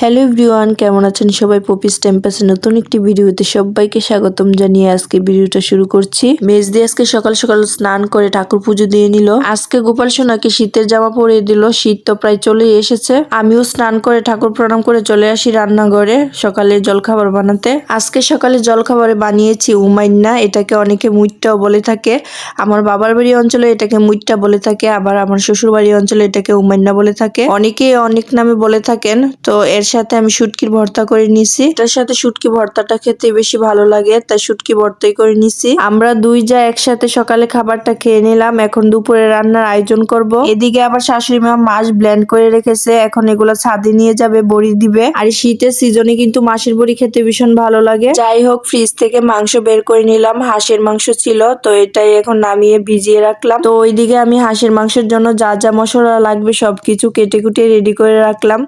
Hello everyone, কেমন আছেন সবাই? পপিস টেম্পাসে নতুন একটি ভিডিওতে সবাইকে স্বাগতম জানিয়ে আজকে ভিডিওটা শুরু করছি। মেজদি আজকে সকাল সকাল স্নান করে ঠাকুর পুজো দিয়ে নিল। আজকে গোপাল সোনাকে শীতের জামা পরিয়ে দিল। শীত তো প্রায় চলেই এসেছে। আমিও স্নান করে ঠাকুর প্রণাম করে চলে আসি রান্নাঘরে সকালে জলখাবার বানাতে। আজকে সকালে জলখাবারে বানিয়েছি উমাইন্না। এটাকে অনেকে মুইট্টাও বলে থাকে। আমার বাবার বাড়ি অঞ্চলে এটাকে মুইট্টা বলে থাকে, আবার আমার শ্বশুর বাড়ি অঞ্চলে এটাকে উমাইন্না বলে থাকে। অনেকেই অনেক নামে বলে থাকেন। তো এর সাথে আমি শুটকির ভর্তা করে নিছি। এটার সাথে শুটকি ভর্তাটা খেতে বেশি ভালো লাগে, তাই শুটকি ভর্তাই করে নিছি। আমরা দুই যা একসাথে সকালে খাবারটা খেয়ে নিলাম। এখন দুপুরে রান্নার আয়োজন করব। এদিকে আবার শাশুড়ি মা মাছ ব্লেন্ড করে রেখেছে, এখন এগুলো ছাদে নিয়ে যাবে, বড়ি দিবে। আর শীতের সিজনে কিন্তু মাছের বড়ি খেতে ভীষণ ভালো লাগে। যাই হোক, ফ্রিজ থেকে মাংস বের করে নিলাম। হাঁসের মাংস ছিল, তো এটাই এখন নামিয়ে ভিজিয়ে রাখলাম। তো ওইদিকে আমি হাঁসের মাংসের জন্য যা যা মশলা লাগবে সবকিছু কেটে কুটে রেডি করে রাখলাম।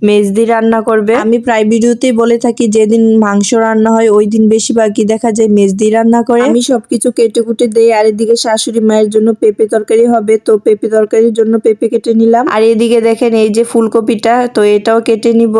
মেজদি রান্না করবে। আমি প্রায় ভিডিওতেই বলে থাকি যেদিন মাংস রান্না হয় ওই দিন বেশিরভাগই দেখা যায় মেজদি রান্না করে। আমি সবকিছু কেটে কুটে দেই। আর এদিকে শাশুড়ি মায়ের জন্য পেঁপে তরকারি হবে, তো পেঁপে তরকারির জন্য পেঁপে কেটে নিলাম। আর এদিকে দেখেন এই যে ফুলকপিটা, তো এটাও কেটে নিব।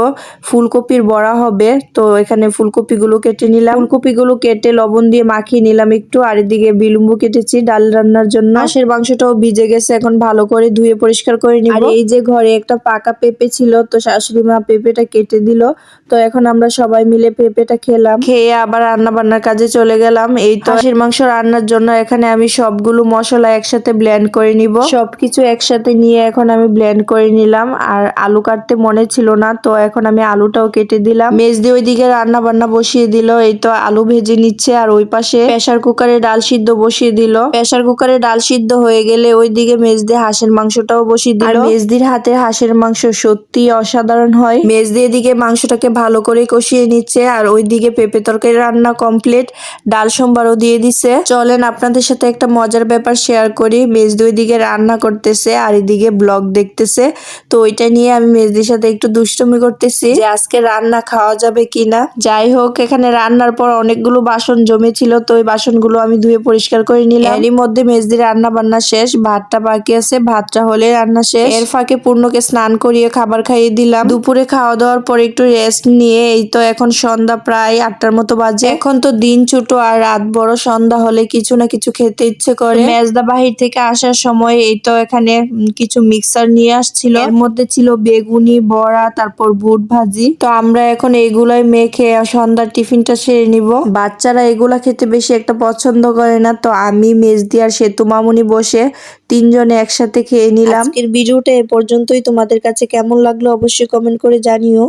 ফুলকপির বড়া হবে, তো এখানে ফুলকপিগুলো কেটে নিলাম। ফুলকপিগুলো কেটে লবণ দিয়ে মাখিয়ে নিলাম একটু। আর এদিকে বিলুম্বু কেটেছি ডাল রান্নার জন্য। হাঁসের মাংসটাও ভিজে গেছে, এখন ভালো করে ধুয়ে পরিষ্কার করে নিব। আর এই যে ঘরে একটা পাকা পেঁপে ছিল, তো শাশুড়ি মা পেঁপেটা কেটে দিল। তো এখন আমরা সবাই মিলে পেঁপেটা খেলাম। খেয়ে আবার রান্না বান্নার কাজে চলে গেলাম। এই তো হাঁসের মাংস রান্নার জন্য এখানে আমি সবগুলো মশলা একসাথে ব্লেন্ড করে নিব। সবকিছু একসাথে নিয়ে এখন আমি ব্লেন্ড করে নিলাম। আর আলু কাটতে মনে ছিল না, তো এখন আমি আলুটাও কেটে দিলাম। মেজদি ওইদিকে রান্না বান্না বসিয়ে দিল। এই তো আলু ভেজে নিচ্ছে। আর ওই পাশে প্রেসার কুকারে ডাল সিদ্ধ বসিয়ে দিল। প্রেসার কুকারে ডাল সিদ্ধ হয়ে গেলে ওইদিকে মেজদি হাঁসের মাংসটাও বসিয়ে দিল। আর মেজদির হাতের হাঁসের মাংস সত্যি অসাধারণ হয়। মেজদি এদিকে মাংসটাকে ভালো করে কষিয়ে নিচ্ছে, আর ওইদিকে পেঁপে তরকারি রান্না কমপ্লিট। ডাল সম্বারও দিয়ে দিছে। চলেন আপনাদের সাথে একটা মজার ব্যাপার শেয়ার করি। মেজদি ওইদিকে রান্না করতেছে আর এদিকে ব্লগ দেখতেছে। তো ওইটা নিয়ে আমি মেজদির সাথে একটু দুষ্টুমি করতেছি যে আজকে রান্না খাওয়া যাবে কিনা। যাই হোক, এখানে রান্নার পর অনেকগুলো বাসন জমেছিল, তো ওই বাসনগুলো আমি ধুয়ে পরিষ্কার করে নিলাম। এরই মধ্যে মেজদি রান্না বান্না শেষ, ভাতটা বাকি আছে। ভাতটা হলে রান্না শেষ। এর ফাঁকে পূর্ণকে স্নান করিয়ে খাবার খাইয়ে দিলাম। দুপুরে খাওয়া দাওয়ার পর একটু রেস্ট নিয়ে এই তো এখন সন্ধ্যা প্রায় 8টার মতো বাজে। এখন তো দিন ছোট আর রাত বড়, সন্ধ্যা হলে কিছু না কিছু খেতে ইচ্ছে করে। মেজদা বাহির থেকে আসার সময় এই তো এখানে কিছু মিক্সার নিয়ে আসছিল। এর মধ্যে ছিল বেগুনি, বড়া, তারপর বুট ভাজি। তো আমরা এখন এগুলাই মেখে সন্ধ্যার টিফিনটা সেরে নিব। বাচ্চারা এগুলা খেতে বেশি একটা পছন্দ করে না, তো আমি মেজদি আর সেতু মামুনি বসে তিনজনে একসাথে খেয়ে নিলাম। আজকের ভিডিওটা এ পর্যন্তই। তোমাদের কাছে কেমন লাগলো অবশ্যই কমেন্ট করে জানিও।